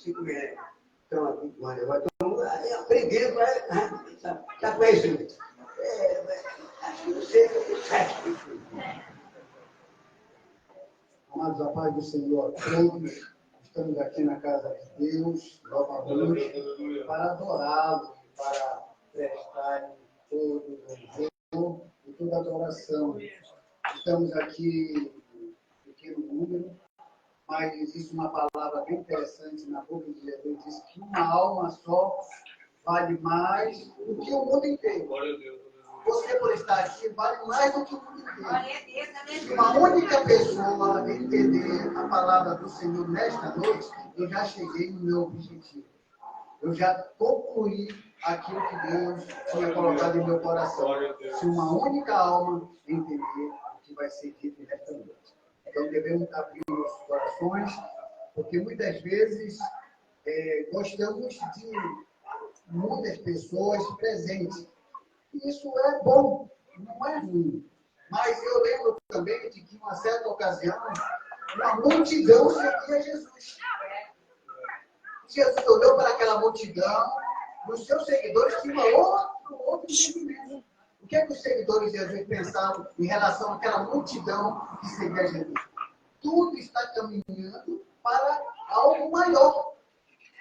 Então, aqui, agora estamos aprendendo a conhecer. Acho que você Amados, a paz do Senhor a todos. Estamos aqui na casa de Deus, novamente, para adorá-lo, para prestar todo louvor e toda adoração. Estamos aqui em pequeno número, mas existe uma palavra bem interessante na boca de Jesus, diz que uma alma só vale mais do que o mundo inteiro. Você, por estar aqui, vale mais do que o mundo inteiro. Se uma única pessoa entender a palavra do Senhor nesta noite, eu já cheguei no meu objetivo. Eu já concluí aquilo que Deus tinha colocado em meu coração. Se uma única alma entender o que vai ser dito nesta noite. Então, devemos abrir nossos corações, porque muitas vezes gostamos de muitas pessoas presentes. E isso é bom, não é ruim. Mas eu lembro também de que, em uma certa ocasião, uma multidão seguia Jesus. Jesus olhou para aquela multidão e os seus seguidores tinham outro entendimento. O que é que os seguidores de Jesus pensavam em relação àquela multidão que seguia Jesus? Tudo está caminhando para algo maior.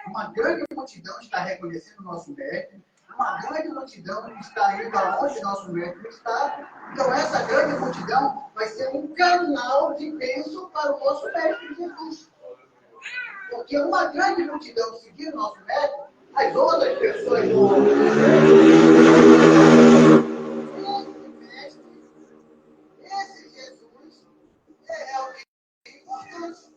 Uma grande multidão está reconhecendo o nosso mestre. Uma grande multidão está indo aonde nosso mestre está. Então, essa grande multidão vai ser um canal de bênção para o nosso mestre Jesus. Porque uma grande multidão seguindo nosso mestre, as outras pessoas vão. Esse Jesus é realmente importante.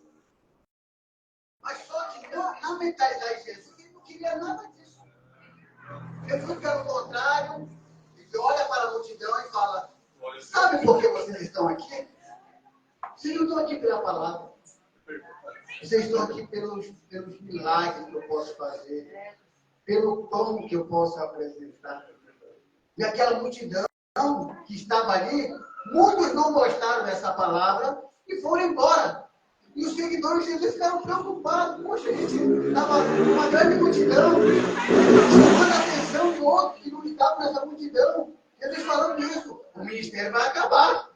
Mas só que na mentalidade de Jesus, ele não queria nada disso. Jesus, pelo contrário, ele olha para a multidão e fala: sabe por que vocês estão aqui? Vocês não estão aqui pela palavra. Vocês estão aqui pelos milagres que eu posso fazer, pelo pão que eu posso apresentar. E aquela multidão que estava ali, muitos não gostaram dessa palavra e foram embora. E os seguidores de Jesus ficaram preocupados. Poxa, a gente estava uma grande multidão, chamando a atenção de outros que não estavam nessa multidão. Jesus falando isso, o ministério vai acabar.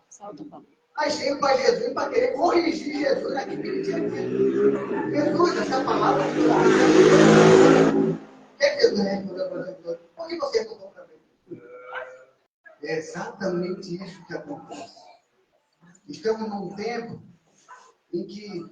Aí chega para Jesus para querer corrigir Jesus naquilo que ele tinha dito. Jesus, essa palavra foi o que é que Jesus respondeu para Jesus? Por que você mudou para mim? É exatamente isso que acontece. Estamos num tempo em que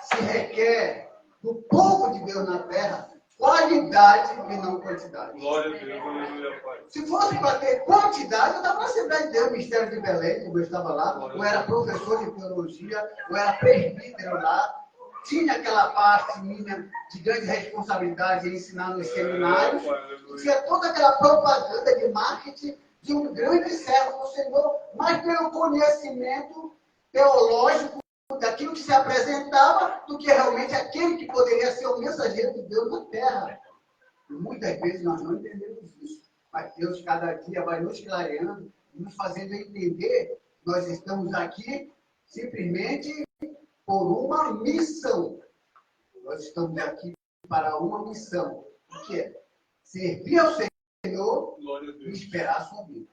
se requer do povo de Deus na terra qualidade e não quantidade. Glória a Deus, aleluia, Pai. Se fosse para ter quantidade, eu estava na Assembleia de Deus, Ministério de Belém, como eu estava lá, ou era professor de teologia, ou era presbítero lá, tinha aquela parte minha de grande responsabilidade em ensinar nos seminários, tinha toda aquela propaganda de marketing de um grande servo do Senhor, mas pelo conhecimento teológico daquilo que se apresentava, do que realmente aquele que poderia ser o mensageiro de Deus na terra. E muitas vezes nós não entendemos isso. Mas Deus cada dia vai nos clareando, nos fazendo entender que nós estamos aqui simplesmente por uma missão. Nós estamos aqui para uma missão. O que é? Servir ao Senhor e esperar a sua vida.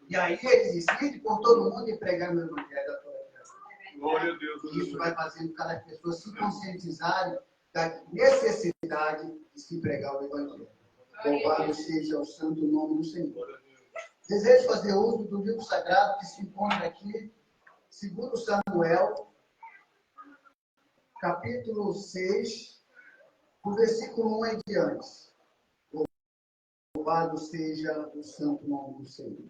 E aí ele decide por todo mundo e pregar no Evangelho da tua criação. Glória a Deus. E isso vai fazendo cada pessoa se conscientizarem da necessidade de se pregar o Evangelho. Louvado seja o santo nome do Senhor. Desejo fazer uso do livro sagrado que se encontra aqui, 2 Samuel, capítulo 6, do versículo 1 em diante. Louvado seja o santo nome do Senhor.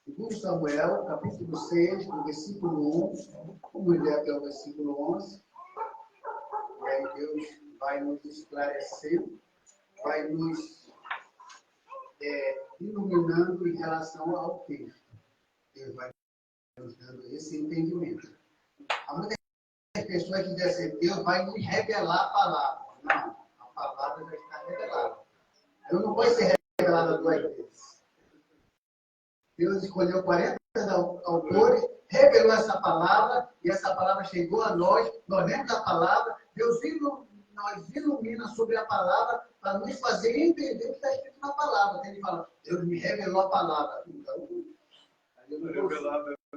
Segundo Samuel, capítulo 6, do versículo 11, vamos ler até o versículo 11, e aí Deus vai nos esclarecer, vai nos iluminando em relação ao texto. Deus vai nos dando esse entendimento. Há muitas pessoas que dizem assim: Deus vai nos revelar a palavra. Não, a palavra já está revelada. Ela não pode ser revelada 2 vezes. Deus escolheu 40 autores revelou essa palavra, e essa palavra chegou a nós lemos a palavra, Deus nos ilumina sobre a palavra para nos fazer entender o que está escrito na palavra. Ele fala, Deus me revelou a palavra. Então,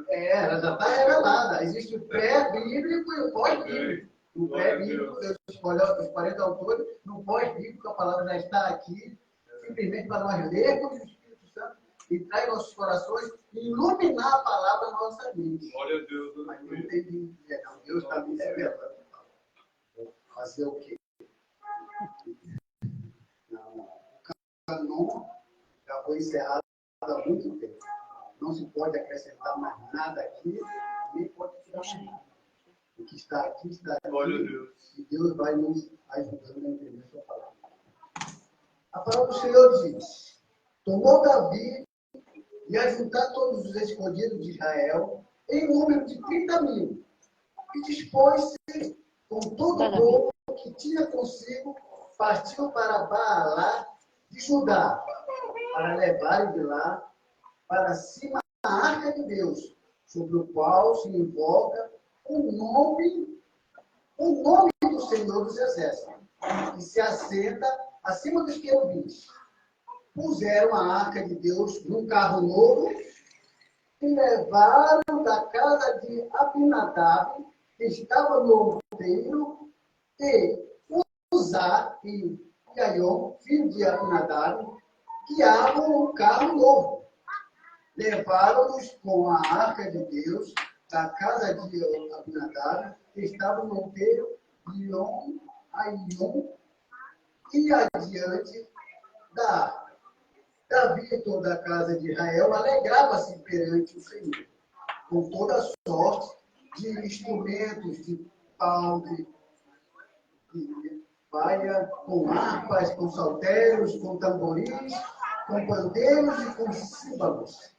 ela já está revelada. Existe o pré-bíblico e o pós-bíblico. No pré-bíblico, Deus escolheu os 40 autores. No pós-bíblico, a palavra já está aqui, simplesmente para nós lermos o Espírito Santo e traz nossos corações e iluminar a palavra na nossa mente. Glória a Deus. Mas não entendi. Deus está me revelando. Fazer o quê? Não. O canon já foi encerrado há muito tempo. Não se pode acrescentar mais nada aqui, nem pode tirar mais nada. O que está aqui, está aqui. Glória a Deus. E Deus vai nos ajudando a entender a sua palavra. A palavra do Senhor diz: tomou Davi e ajuntar todos os escolhidos de Israel em número de 30.000 e dispôs-se com todo o povo que tinha consigo, partiu para Baalá de Judá, para levarem de lá para cima a arca de Deus, sobre o qual se invoca o nome do Senhor dos Exércitos, que se assenta acima dos querubins. Puseram a arca de Deus num carro novo e levaram da casa de Abinadab, que estava no outeiro, e Uzá e Aion, filho de Abinadab, guiavam o carro novo. Levaram-nos com a arca de Deus da casa de Abinadab, que estava no outeiro de Aion, e adiante da arca. Davi e toda a casa de Israel alegrava-se perante o Senhor, com toda sorte de instrumentos de pau, de vaia, com harpas, com saltérios, com tamboris, com pandeiros e com símbolos.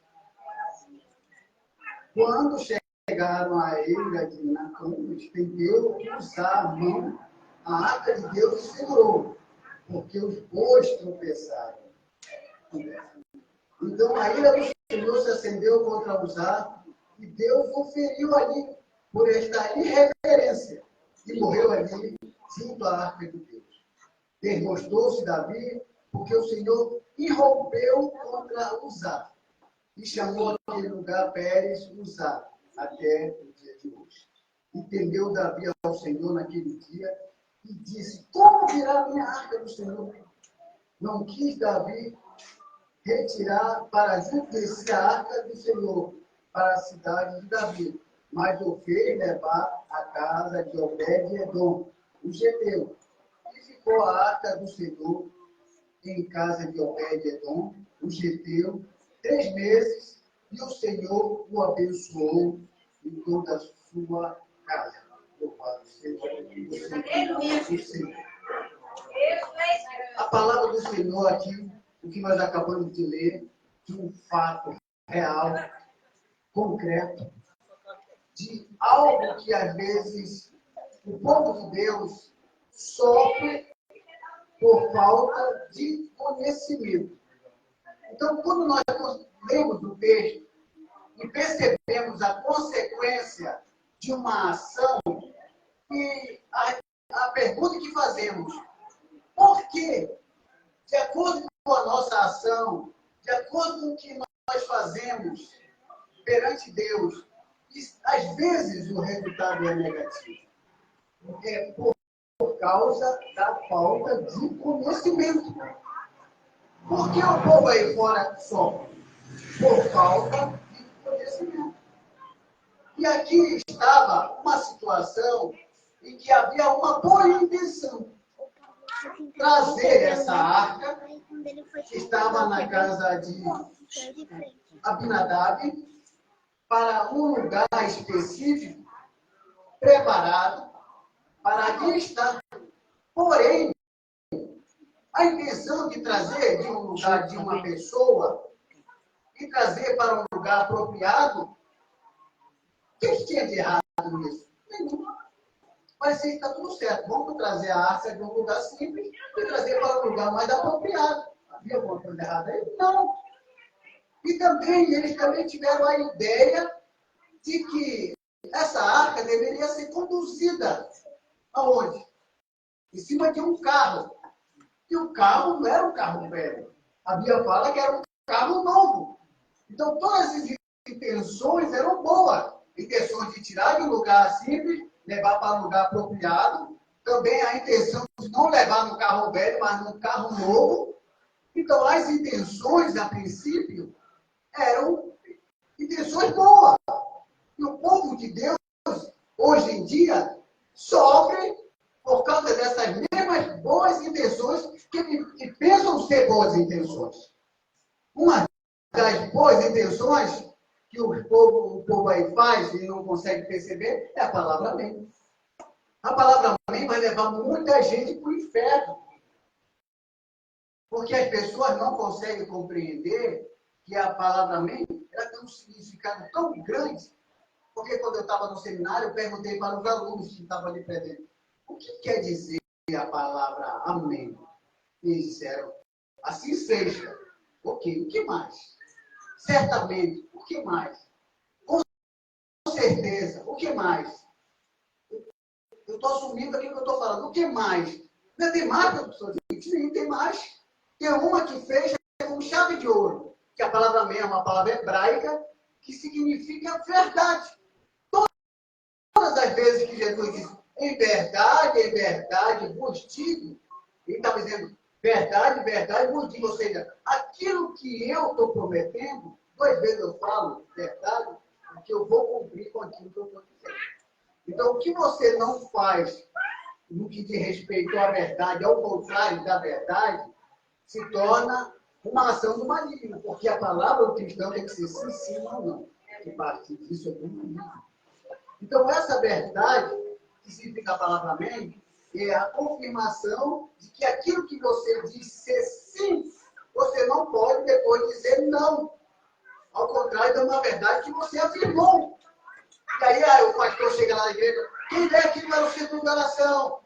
Quando chegaram à ilha de Nacon, estendeu usar a mão, a arca de Deus e segurou, porque os bois tropeçaram. Então a ira do Senhor se acendeu contra Uzá, e Deus o feriu ali por esta irreverência, e morreu ali junto à arca de Deus. Desgostou-se Davi, porque o Senhor irrompeu contra Uzá, e chamou aquele lugar Pérez Uzá, até o dia de hoje. E temeu Davi ao Senhor naquele dia, e disse: como virá a minha arca do Senhor? Não quis Davi retirar para junto de si a arca do Senhor, para a cidade de Davi, mas o fez levar à casa de Obed-Edom, o geteu. E ficou a arca do Senhor em casa de Obed-Edom, o geteu, 3 meses, e o Senhor o abençoou em toda a sua casa. Louvado seja o Senhor. A palavra do Senhor aqui, o que nós acabamos de ler, de um fato real, concreto, de algo que às vezes o povo de Deus sofre por falta de conhecimento. Então, quando nós lemos o texto e percebemos a consequência de uma ação, e a pergunta que fazemos: por quê? De acordo com a nossa ação, de acordo com o que nós fazemos perante Deus, às vezes o resultado é negativo. É por causa da falta de conhecimento. Por que o povo aí fora sofre? Por falta de conhecimento. E aqui estava uma situação em que havia uma boa intenção. Trazer essa arca, que estava na casa de Abinadab, para um lugar específico, preparado, para ali estar. Porém, a intenção de trazer de um lugar de uma pessoa e trazer para um lugar apropriado, o que tinha de errado nisso? Nenhum. Parecia que está tudo certo. Vamos trazer a arca de um lugar simples e trazer para um lugar mais apropriado. Havia alguma coisa errada aí? Não. E também, eles também tiveram a ideia de que essa arca deveria ser conduzida aonde? Em cima de um carro. E o carro não era um carro velho. A Bíblia fala que era um carro novo. Então, todas as intenções eram boas. Intenções de tirar de um lugar simples, levar para um lugar apropriado. Também a intenção de não levar no carro velho, mas num carro novo. Então, as intenções, a princípio, eram intenções boas. E o povo de Deus, hoje em dia, sofre por causa dessas mesmas boas intenções que pensam ser boas intenções. Uma das boas intenções que o povo aí faz e não consegue perceber é a palavra amém. A palavra amém vai levar muita gente para o inferno. Porque as pessoas não conseguem compreender que a palavra amém ela tem um significado tão grande. Porque quando eu estava no seminário, eu perguntei para os alunos que estavam ali presentes, o que quer dizer a palavra amém? Eles disseram, assim seja. Ok, o que mais? Certamente, o que mais? Com certeza, o que mais? Eu estou assumindo aquilo que eu estou falando, o que mais? Não tem mais, professor? Sim, tem mais. Tem uma que fecha com chave de ouro, que a palavra amém é uma palavra hebraica que significa verdade. Todas as vezes que Jesus diz, em verdade vos digo, ele está dizendo, verdade vos digo, ou seja, aquilo que eu estou prometendo, 2 vezes eu falo verdade, porque eu vou cumprir com aquilo que eu estou dizendo. Então, o que você não faz no que diz respeito à verdade, ao contrário da verdade, se torna uma ação do maligno, porque a palavra do cristão tem que ser sim, sim ou não. E partir disso é do maligno. Então, essa verdade, que significa a palavra amém, é a confirmação de que aquilo que você diz ser sim, você não pode depois dizer não. Ao contrário de uma verdade que você afirmou. E aí o pastor chega lá na igreja, quem der aqui para o círculo de oração?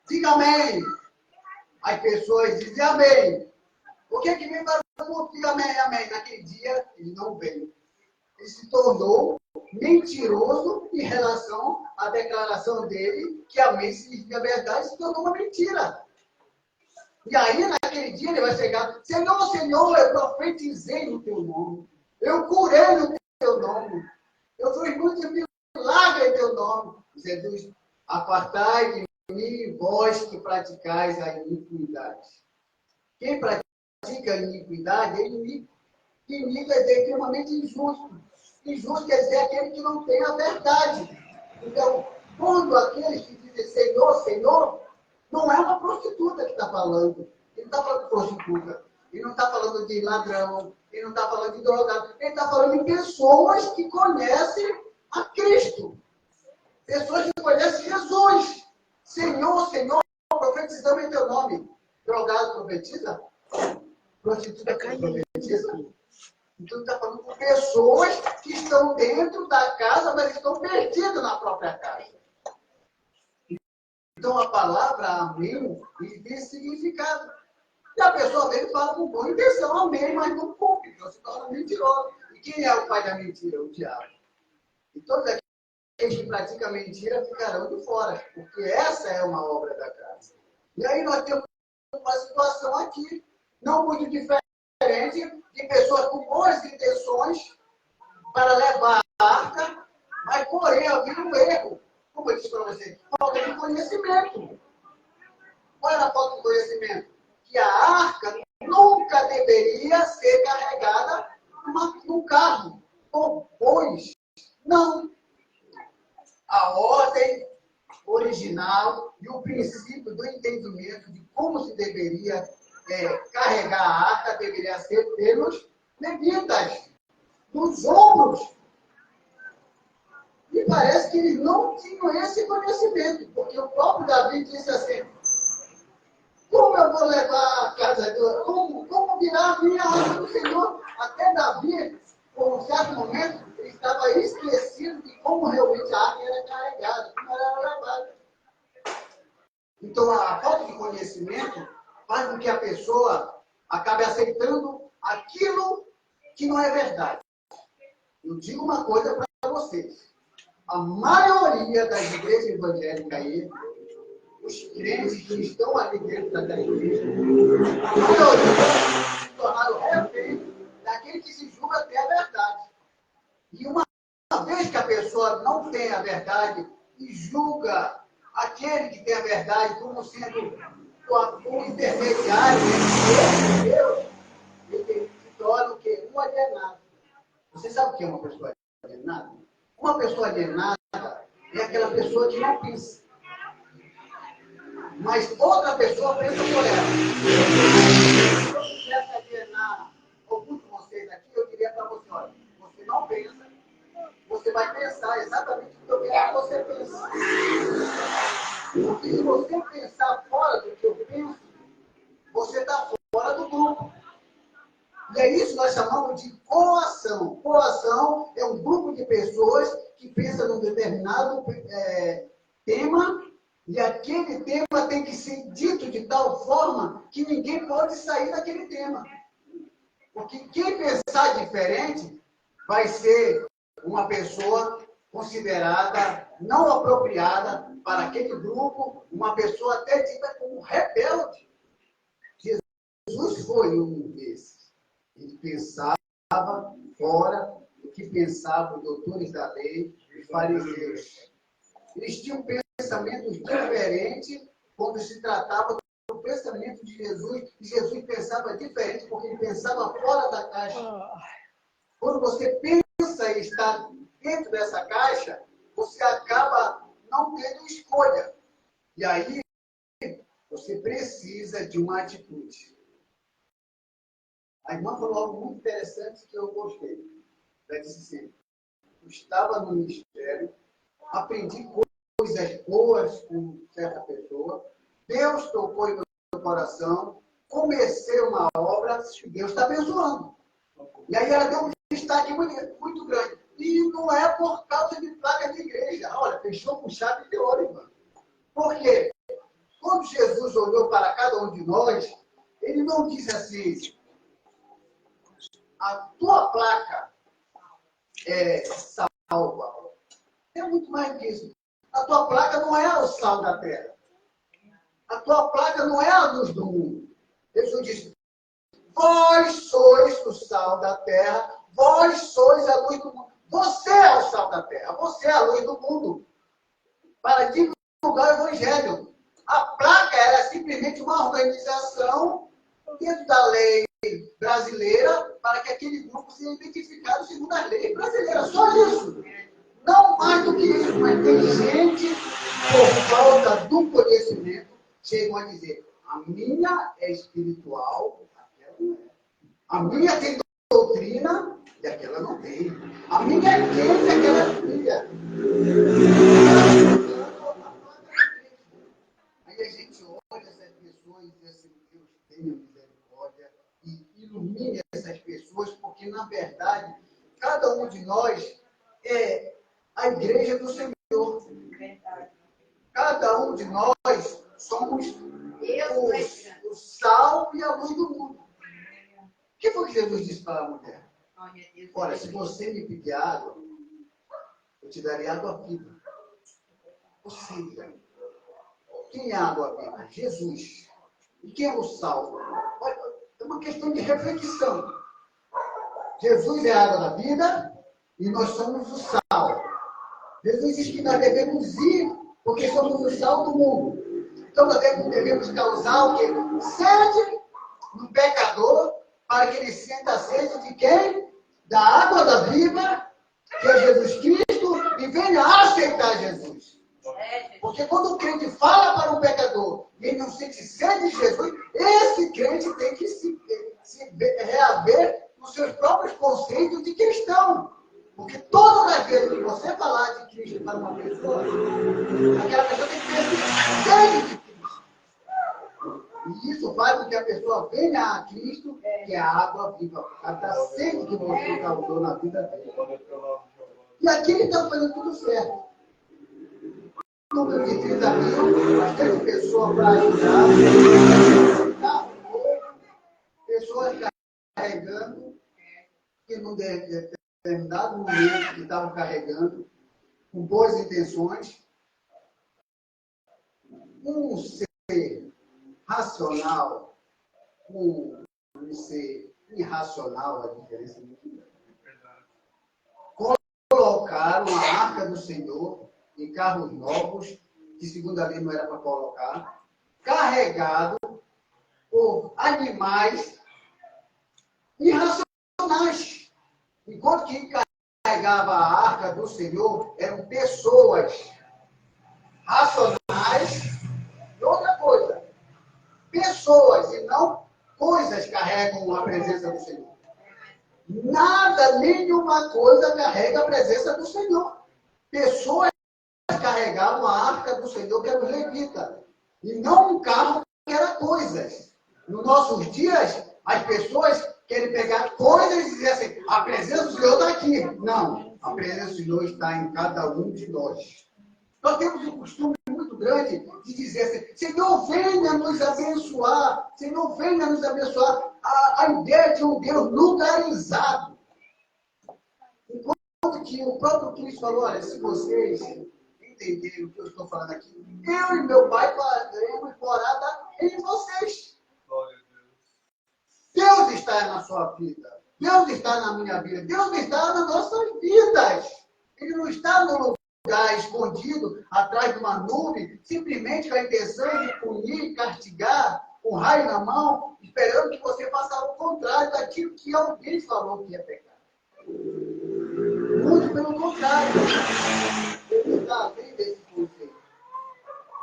Diga amém. As pessoas dizem amém. O que vem para o mundo? Diga amém, amém. Naquele dia, ele não veio. Ele se tornou mentiroso em relação à declaração dele, que amém significa verdade, se tornou uma mentira. E aí, naquele dia, ele vai chegar, Senhor, Senhor, eu profetizei no teu nome, eu curei no teu nome, eu fiz muitos milagres em teu nome. Jesus, apartai de mim, vós que praticais a iniquidade. Quem pratica a iniquidade é inimigo. Inimigo é extremamente injusto. Injusto quer dizer aquele que não tem a verdade. Então, quando aqueles que dizem Senhor, Senhor, não é uma prostituta que está falando. Ele não está falando de prostituta. Ele não está falando de ladrão. Ele não está falando de drogado. Ele está falando de pessoas que conhecem a Cristo. Pessoas que conhecem Jesus. Senhor, Senhor, profetizamos em teu nome. Drogado profetiza? Prostituta profetiza? Então, está falando com pessoas que estão dentro da casa, mas estão perdidas na própria casa. Então, a palavra amém tem significado. E a pessoa vem e fala com boa intenção, amém, mas não cumpre, então se torna mentiroso. E quem é o pai da mentira? O diabo. E todos aqueles que praticam mentira ficarão de fora, porque essa é uma obra da casa. E aí nós temos uma situação aqui, não muito diferente, de pessoas com boas intenções para levar a arca, mas porém havia um erro. Como eu disse para você, falta de conhecimento. Qual era a falta de conhecimento? Que a arca nunca deveria ser carregada num carro, pois não. A ordem original e o princípio do entendimento de como se deveria carregar a arca deveria ser pelos levitas, nos ombros. E parece que eles não tinham esse conhecimento, porque o próprio Davi disse assim, como eu vou levar a casa de Deus? Como virar a minha arca do Senhor? Até Davi, por um certo momento, ele estava esquecido de como realmente a arca era carregada, como ela era levada. Então, a falta de conhecimento faz com que a pessoa acabe aceitando aquilo que não é verdade. Eu digo uma coisa para vocês. A maioria das igrejas evangélicas aí, os crentes que estão ali dentro daquela igreja, a maioria se tornaram refém daquele que se julga ter a verdade. E uma vez que a pessoa não tem a verdade e julga aquele que tem a verdade como sendo o intermediário entre Deus, ele se torna o quê? Um alienado. Você sabe o que é uma pessoa alienada? Uma pessoa alienada é aquela pessoa que não pensa. Mas outra pessoa pensa por ela. Se eu quisesse alienar alguns de vocês aqui, eu diria para você, olha, você não pensa, você vai pensar exatamente o que eu quero que você pense. Porque se você pensar fora do que eu penso, você está fora do grupo. E é isso que nós chamamos de coação. Coação é um grupo de pessoas que pensam num determinado tema, e aquele tema tem que ser dito de tal forma que ninguém pode sair daquele tema. Porque quem pensar diferente vai ser uma pessoa considerada não apropriada para aquele grupo, uma pessoa até dita como rebelde. Jesus foi um desses. Ele pensava fora do que pensavam os doutores da lei, os fariseus. Eles tinham pensamentos diferentes quando se tratava do pensamento de Jesus. E Jesus pensava diferente porque ele pensava fora da caixa. Quando você pensa e está dentro dessa caixa, você acaba não tendo escolha. E aí, você precisa de uma atitude. A irmã falou algo muito interessante que eu gostei. Ela disse assim, eu estava no ministério, aprendi coisas boas com certa pessoa, Deus tocou em meu coração, comecei uma obra e Deus está abençoando. E aí ela deu um destaque muito grande. E não é por causa de placa de igreja. Olha, fechou com chave de ouro, irmão. Por quê? Quando Jesus olhou para cada um de nós, ele não disse assim, a tua placa é salva. É muito mais disso. A tua placa não é o sal da terra. A tua placa não é a luz do mundo. Jesus disse, vós sois o sal da terra, vós sois a luz do mundo. Você é o sal da terra, você é a luz do mundo. Para divulgar o evangelho. A placa era simplesmente uma organização dentro da lei brasileira para que aquele grupo seja identificado segundo as leis brasileiras. Só isso. Não mais do que isso, mas tem gente, por falta do conhecimento, chegam a dizer, a minha é espiritual, aquela não é. A minha tem doutrina e aquela não tem. A minha é quente e aquela é fria. Aí a gente olha essas pessoas e diz assim, Deus tenha misericórdia e ilumine essas pessoas, porque na verdade, cada um de nós é a igreja do Senhor. Cada um de nós somos o sal e a luz do mundo. O que foi que Jesus disse para a mulher? Olha, se você me pedir água, eu te daria água viva. Ou seja, quem é a água viva? Jesus. E quem é o sal? Olha, é uma questão de reflexão. Jesus é a água da vida e nós somos o sal. Jesus diz que nós devemos ir porque somos o sal do mundo. Então nós devemos causar o quê? Sede no pecador para que ele sinta a sede de quem? Da água da vida, que é Jesus Cristo, e venha a aceitar Jesus. Porque quando o crente fala para um pecador e ele não sente sede de Jesus, esse crente tem que se reaver nos seus próprios conceitos de cristão. Porque todas as vezes que você falar de Cristo para uma pessoa, aquela pessoa tem que ter sede de Cristo. E isso faz com que a pessoa venha a Cristo, que é a água viva, a sede que você causou na vida dele. E aqui ele está fazendo tudo certo. Número de 30 mil, bastante pessoa para ajudar. Pessoas carregando, que não deve determinado momento que estavam carregando, com boas intenções, um ser racional, um ser irracional, a diferença é muito grande. Colocaram a arca do Senhor em carros novos, que segundo a lei não era para colocar, carregado por animais irracionais. Enquanto quem carregava a arca do Senhor eram pessoas racionais. E outra coisa, pessoas e não coisas carregam a presença do Senhor. Nada, nenhuma coisa carrega a presença do Senhor. Pessoas carregavam a arca do Senhor, que era o levita, e não um carro que era coisas. Nos nossos dias, as pessoas querem pegar coisas e dizer assim, a presença do Senhor está aqui. Não, a presença do Senhor está em cada um de nós. Nós temos um costume muito grande de dizer assim, Senhor, venha nos abençoar. Senhor, venha nos abençoar. A ideia de um Deus lugarizado. Enquanto que o próprio Cristo falou, olha, se vocês entenderem o que eu estou falando aqui, eu e meu Pai faremos morada em vocês. Deus está na sua vida. Deus está na minha vida. Deus está nas nossas vidas. Ele não está no lugar escondido, atrás de uma nuvem, simplesmente com a intenção de punir, castigar, com raio na mão, esperando que você faça o contrário daquilo que alguém falou que é pecado. Muito pelo contrário. Ele está além desse conceito.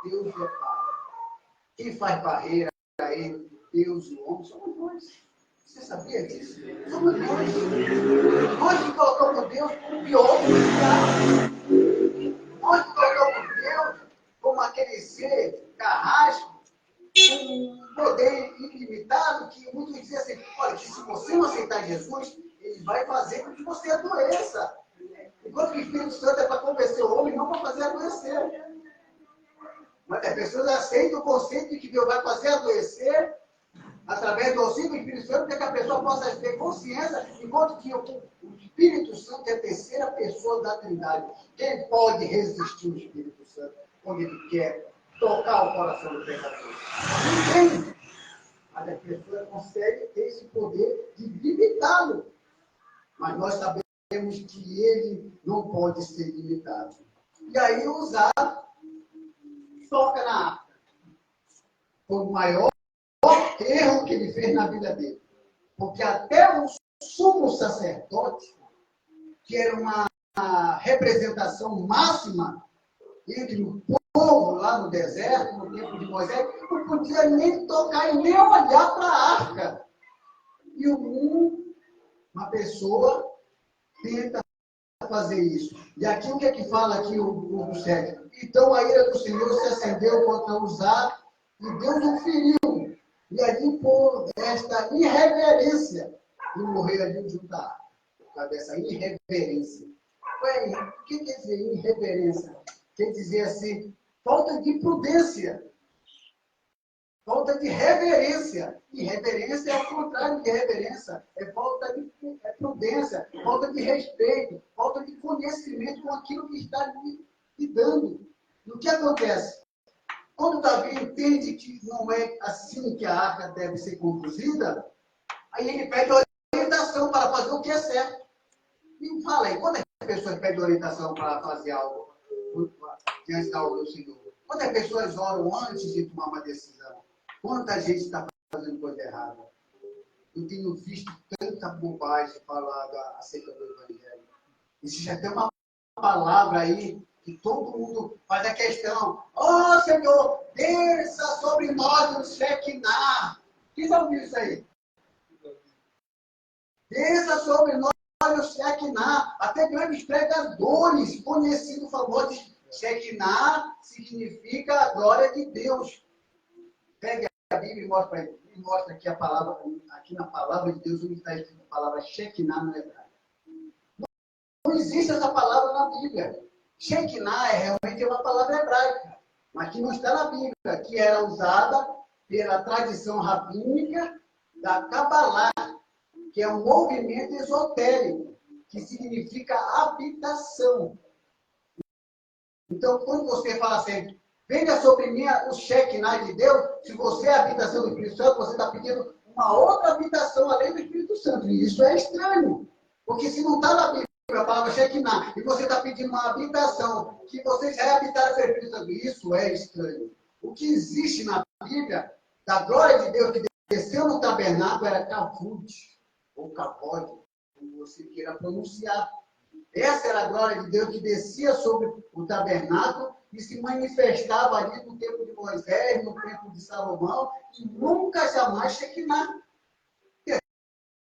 Deus é Pai. Quem faz barreira a Ele, Deus e o homem, somos nós. Você sabia disso? Somos nós. Nós que colocamos Deus como pior lugar. Nós que colocamos Deus como aquele ser carrasco, com um poder ilimitado, que muitos dizem assim, olha, que se você não aceitar Jesus, ele vai fazer com que você adoeça. Enquanto que o Espírito Santo é para convencer o homem, não para fazer adoecer. Mas as pessoas aceitam o conceito de que Deus vai fazer adoecer através do auxílio do Espírito Santo, para que a pessoa possa ter consciência, enquanto que o Espírito Santo é a terceira pessoa da Trindade. Quem pode resistir ao Espírito Santo quando ele quer tocar o coração do pecador? Ninguém. Mas as pessoas conseguem ter esse poder de limitá-lo. Mas nós sabemos que ele não pode ser limitado. E aí usar toca na arca. Foi o maior erro que ele fez na vida dele. Porque até o sumo sacerdote, que era uma representação máxima entre o povo lá no deserto, no tempo de Moisés, não podia nem tocar e nem olhar para a arca. E uma pessoa tenta fazer isso. E aqui o que é que fala aqui o 7? Então a ira do Senhor se acendeu contra Uzá e Deus o feriu. E ali por esta irreverência, e morreu ali junto à arca. Por causa dessa irreverência. O que quer dizer irreverência? Quer dizer assim, falta de prudência. Falta de reverência. E reverência é o contrário de reverência. É falta de prudência, falta de respeito, falta de conhecimento com aquilo que está lhe dando. E o que acontece? Quando Davi entende que não é assim que a arca deve ser conduzida, aí ele pede orientação para fazer o que é certo. E fala aí, quantas pessoas pedem orientação para fazer algo diante da obra do Senhor? Quantas pessoas oram antes de tomar uma decisão? Quanta gente está fazendo coisa errada? Eu tenho visto tanta bobagem falada acerca do Evangelho. Existe já tem uma palavra aí que todo mundo faz a questão. Ó Senhor, desça sobre nós o Shekinah. Quem já ouviu isso aí? Desça sobre nós o Shekinah. Até grandes pregadores conhecidos, famosos. Shekinah significa a glória de Deus. Pega a Bíblia e mostra para ele. E mostra aqui a palavra, aqui na palavra de Deus, onde está escrito a palavra Shekinah no hebraico. Não existe essa palavra na Bíblia. Shekinah realmente é uma palavra hebraica, mas que não está na Bíblia, que era usada pela tradição rabínica da Kabbalah, que é um movimento esotérico. que significa habitação. Então, quando você fala assim, venha sobre mim o Shekinah de Deus, se você é a habitação do Espírito Santo, você está pedindo uma outra habitação além do Espírito Santo. E isso é estranho. Porque se não está na Bíblia a palavra Shekinah, e você está pedindo uma habitação, que vocês já habitaram pelo Espírito Santo, isso é estranho. O que existe na Bíblia, da glória de Deus que desceu no tabernáculo, era kavod, ou kavod, como você queira pronunciar. Essa era a glória de Deus que descia sobre o tabernáculo e se manifestava ali no tempo de Moisés, no tempo de Salomão, e nunca jamais Shekinah.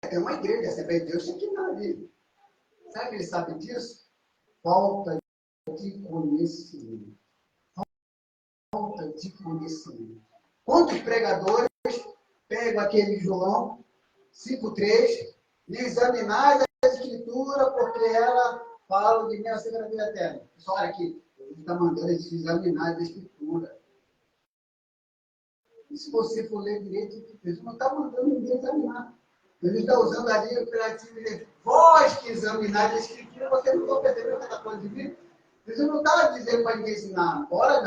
Tem uma igreja, Assembleia de Deus, Shekinah ali. Sabe que ele sabe disso? Falta de conhecimento. Falta de conhecimento. Quantos pregadores pegam aquele João 5,3 e examinar a Escritura porque ela fala de mim a segunda vida eterna? Pessoal, olha aqui, ele está mandando eles examinar a Escritura. E se você for ler direito, Jesus não está mandando ninguém examinar. Ele está usando ali o imperativo de vós que examinais a Escritura, você não está percebendo o que está falando de mim? Jesus não está dizendo para ninguém ensinar, bora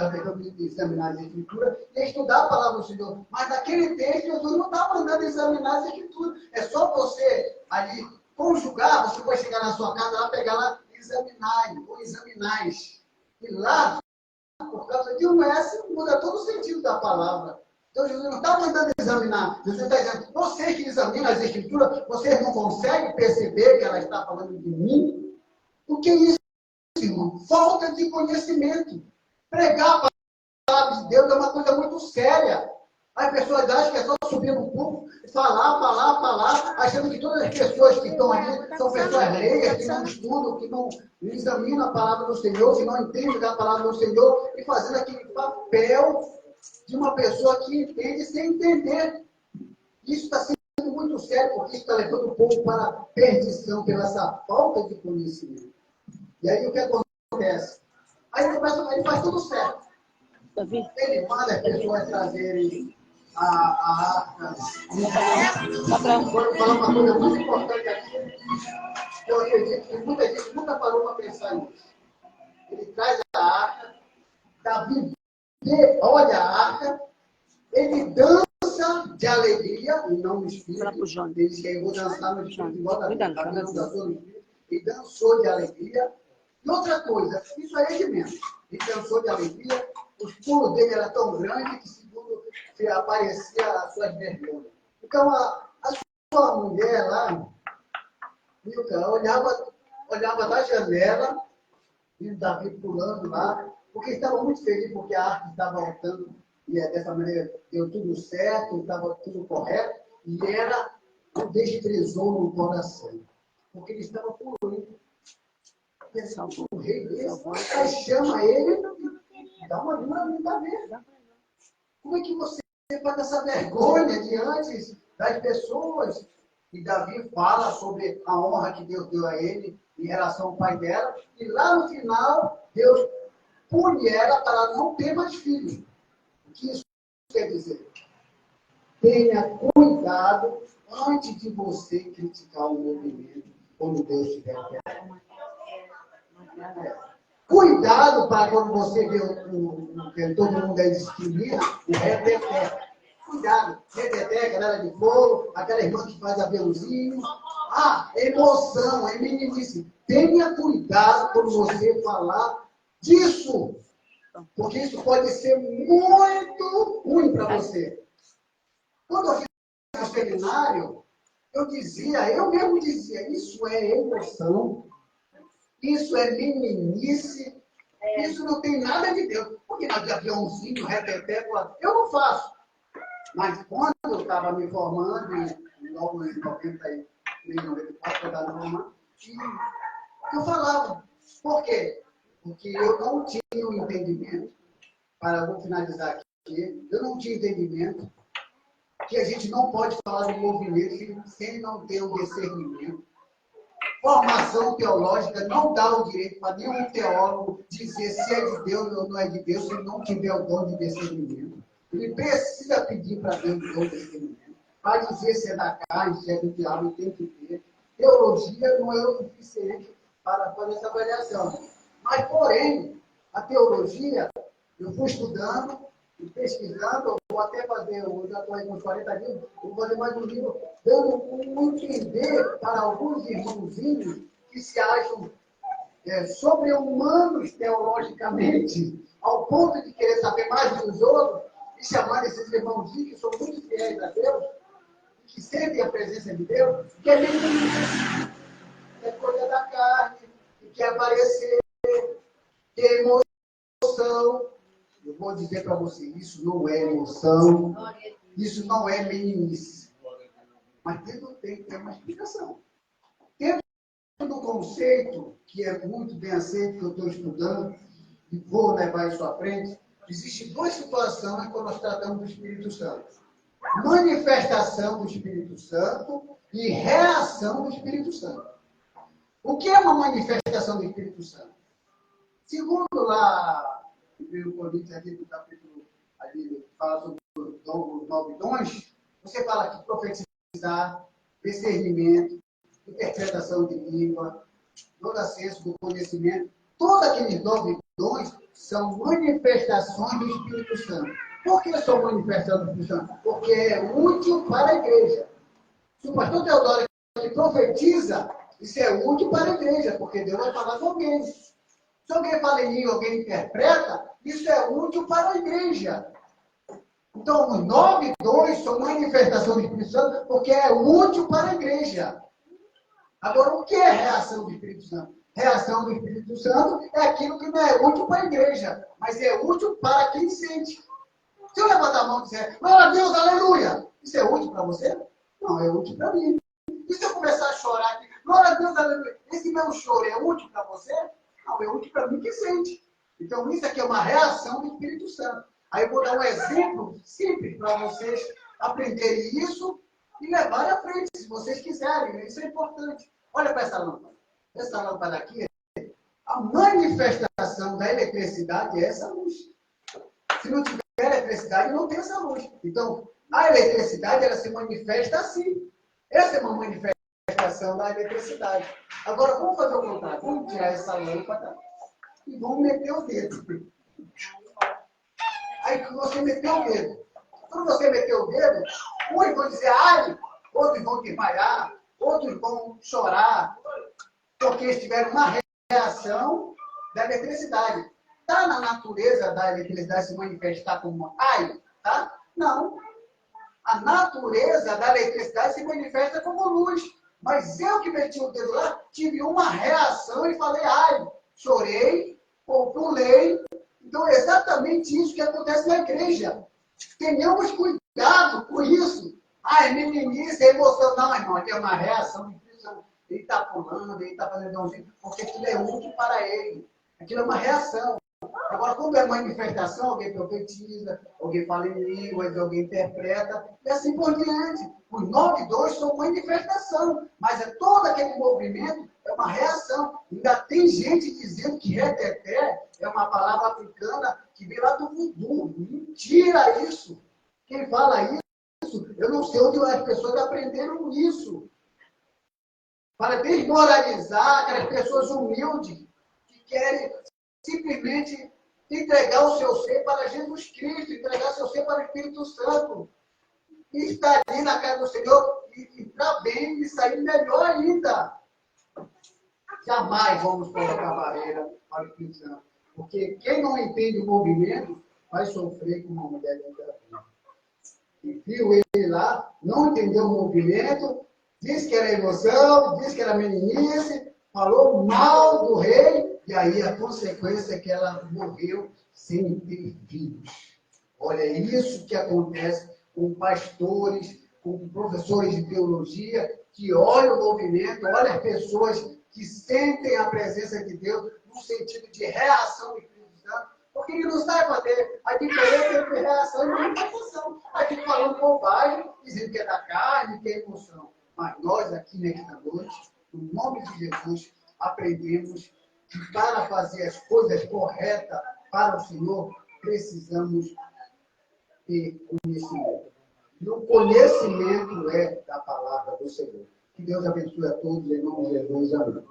examinar a Escritura e estudar a palavra do Senhor. Mas naquele texto, Jesus não está mandando examinar a Escritura. É só você ali conjugar, você vai chegar na sua casa, lá pegar lá, examinar ou examinais. E lá, por causa de um S, muda todo o sentido da palavra. Então, Jesus não está mandando examinar. Jesus está dizendo, vocês que examinam as Escrituras, vocês não conseguem perceber que ela está falando de mim? O que é isso, irmão? Falta de conhecimento. Pregar a palavra de Deus é uma coisa muito séria. As pessoas acham que é só subir no púlpito, falar, achando que todas as pessoas que estão ali são pessoas leigas, que não estudam, que não examinam a palavra do Senhor, que não entendem a palavra do Senhor, e fazendo aquele papel de uma pessoa que entende sem entender. Isso está sendo muito sério, porque isso está levando o povo para a perdição, pela essa falta de conhecimento. E aí o que acontece? Aí ele faz tudo certo. Ele manda as pessoas trazerem a arca. Vou falar uma coisa muito importante aqui, que eu acredito que muita gente nunca parou para pensar nisso. Ele traz a arca, Davi olha a arca, ele dança de alegria, e não no espírito. Ele diz que eu vou dançar no espírito, igual Davi não dançou no espírito. Ele dançou de alegria. E outra coisa, isso aí é de menos. Ele dançou de alegria, os pulos dele eram tão grandes que segundo aparecia as suas vergonhas. Então, a sua mulher lá, Milka, olhava da janela, e Davi pulando lá, porque estava muito feliz, porque a arca estava voltando, e dessa maneira deu tudo certo, estava tudo correto, e ela o desprezou no coração, porque ele estava pulando. O rei desse, aí chama ele e dá uma linha para ver. Como é que você faz essa vergonha diante das pessoas? E Davi fala sobre a honra que Deus deu a ele em relação ao pai dela, e lá no final, Deus pune ela para não ter mais filhos. O que isso quer dizer? Tenha cuidado antes de você criticar o movimento quando Deus estiver perto. Cuidado para quando você vê que todo mundo aí discrimina, o reteté. Cuidado, reteté, galera de fogo, aquela irmã que faz aviãozinho. Emoção, é meninice. Tenha cuidado quando você falar disso, porque isso pode ser muito ruim para você. Quando eu fiz o seminário, eu mesmo dizia, isso é emoção. Isso é meninice, isso não tem nada de Deus. Porque nós de aviãozinho, reteté, eu não faço. Mas quando eu estava me formando, logo em 93, 94, eu estava me formando, eu falava. Por quê? Porque eu não tinha o entendimento, vou finalizar aqui, eu não tinha entendimento que a gente não pode falar do movimento sem não ter o discernimento. Formação teológica não dá o direito para nenhum teólogo dizer se é de Deus ou não é de Deus, se ele não tiver o dom de discernimento. Ele precisa pedir para Deus o dom de discernimento. Para dizer se é da carne, se é do diabo, ele tem que ter. teologia não é o suficiente para fazer essa avaliação. Mas, porém, a teologia, eu fui estudando e pesquisando, vou até fazer, eu já estou aí com uns 40 livros, vou fazer mais um livro, dando um entender para alguns irmãozinhos que se acham sobre-humanos teologicamente, ao ponto de querer saber mais do que os outros, e chamar esses irmãozinhos que são muito fiéis a Deus, que sentem a presença de Deus, que é menino, que é coisa da carne, que quer aparecer, que é emoção. Eu vou dizer para você, isso não é emoção, isso não é meninice. Mas tudo tem que ter uma explicação. Dentro do conceito, que é muito bem aceito, que eu estou estudando, e vou levar isso à frente, existem duas situações quando nós tratamos do Espírito Santo. Manifestação do Espírito Santo e reação do Espírito Santo. O que é uma manifestação do Espírito Santo? Segundo lá, o Coríntios aqui do capítulo, ali fala sobre os 9 dons, você fala que profetizar, discernimento, interpretação de língua, todo acesso do conhecimento, todos aqueles 9 dons são manifestações do Espírito Santo. Por que são manifestações do Espírito Santo? Porque é útil para a igreja. Se o pastor Teodoro ele profetiza, isso é útil para a igreja, porque Deus vai falar com alguém. Se alguém fala em língua, alguém interpreta, isso é útil para a igreja. Então, os 9 dons são manifestação do Espírito Santo, porque é útil para a igreja. Agora, o que é reação do Espírito Santo? Reação do Espírito Santo é aquilo que não é útil para a igreja, mas é útil para quem sente. Se eu levantar a mão e disser, glória a Deus, aleluia, isso é útil para você? Não, é útil para mim. E se eu começar a chorar aqui, glória a Deus, aleluia, esse meu choro é útil para você? Não, é útil para mim que sente. Então, isso aqui é uma reação do Espírito Santo. Aí eu vou dar um exemplo simples para vocês aprenderem isso e levar à frente, se vocês quiserem. Isso é importante. Olha para essa lâmpada. Essa lâmpada aqui, a manifestação da eletricidade é essa luz. Se não tiver eletricidade, não tem essa luz. Então, a eletricidade, ela se manifesta assim. Essa é uma manifestação da eletricidade. Agora, vamos fazer o contrário. Vamos tirar essa lâmpada e vamos meter o dedo. Aí, você meteu o dedo. Quando você meteu o dedo, uns vão dizer ai, outros vão desmaiar, outros vão chorar, porque eles tiveram uma reação da eletricidade. Está na natureza da eletricidade se manifestar como ai? Tá? Não. A natureza da eletricidade se manifesta como luz. Mas eu que meti o dedo lá, tive uma reação e falei ai, chorei, ou pulei. Então é exatamente isso que acontece na igreja. Tenhamos cuidado com isso. Ah, é meninice, é emoção. Não, irmão, aqui é uma reação. Ele está pulando, ele está fazendo um jeito, porque aquilo é útil para ele. Aquilo é uma reação. Agora, quando é manifestação, alguém profetiza, alguém fala em línguas, alguém interpreta, e assim por diante. Os 9 dons são manifestação, mas é todo aquele movimento, é uma reação. Ainda tem gente dizendo que reteté é uma palavra africana que vem lá do voodoo. Mentira isso! Quem fala isso, eu não sei onde as pessoas aprenderam isso. Para desmoralizar aquelas pessoas humildes que querem simplesmente entregar o seu ser para Jesus Cristo, entregar o seu ser para o Espírito Santo. E estar ali na casa do Senhor e entrar bem e sair melhor ainda. Jamais vamos colocar barreira para o Espírito Santo. Porque quem não entende o movimento vai sofrer com uma mulher linda. E viu ele lá, não entendeu o movimento, disse que era emoção, disse que era meninice, falou mal do rei, e aí a consequência é que ela morreu sem ter filhos. Olha, é isso que acontece com pastores, com professores de teologia, que olham o movimento, olham as pessoas que sentem a presença de Deus no sentido de reação do Espírito Santo, porque ele não sabe fazer a diferença entre reação e manifestação. A gente falando bobagem, dizendo que é da carne, que é emoção. Mas nós aqui nesta noite, no nome de Jesus, aprendemos que para fazer as coisas corretas para o Senhor, precisamos ter conhecimento. E o conhecimento é da palavra do Senhor. Que Deus abençoe a todos, em nome de Jesus. Amém.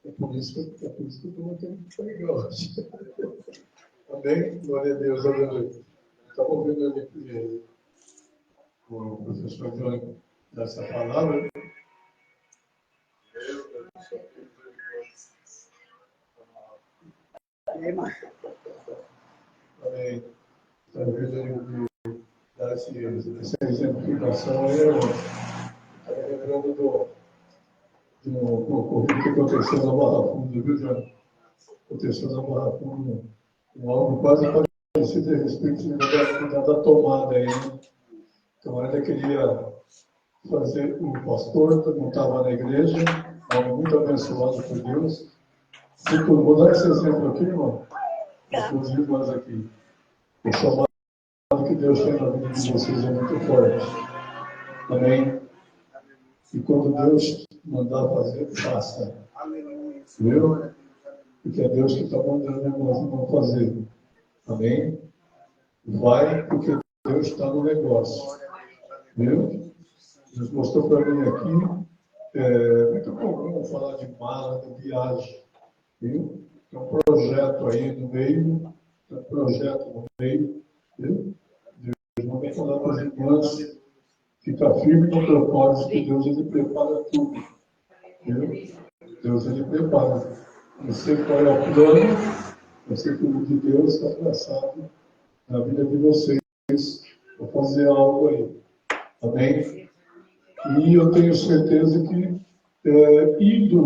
É por isso que eu estou tendo que pregar hoje. Amém? Glória a Deus, aleluia. Estava ouvindo ali o professor João dessa palavra. Amém. Está ouvindo ali dar essa exemplificação aí, estava lembrando de um ocorrido que aconteceu na Barra Funda, viu, João? Aconteceu na Barra Funda, algo quase parecido a respeito da tomada aí, né? Então, ainda queria fazer, o pastor não estava na igreja, homem muito abençoado por Deus. Vou dar esse exemplo aqui, irmão, inclusive nós aqui. O chamado que Deus tem na vida de vocês é muito forte. Amém? E quando Deus mandar fazer, faça. Viu? Porque é Deus que está mandando nós não fazer. Amém? Vai, porque Deus está no negócio. Viu? Deus mostrou para mim aqui, muito comum falar de mala, de viagem. Viu? Tem um projeto aí no meio, viu? Deus vai falar para as irmãs, fica firme no propósito que Deus ele prepara tudo. Viu? Deus ele prepara. Não sei qual é o plano, eu sei que o de Deus está traçado na vida de vocês para fazer algo aí. Amém? E eu tenho certeza que indo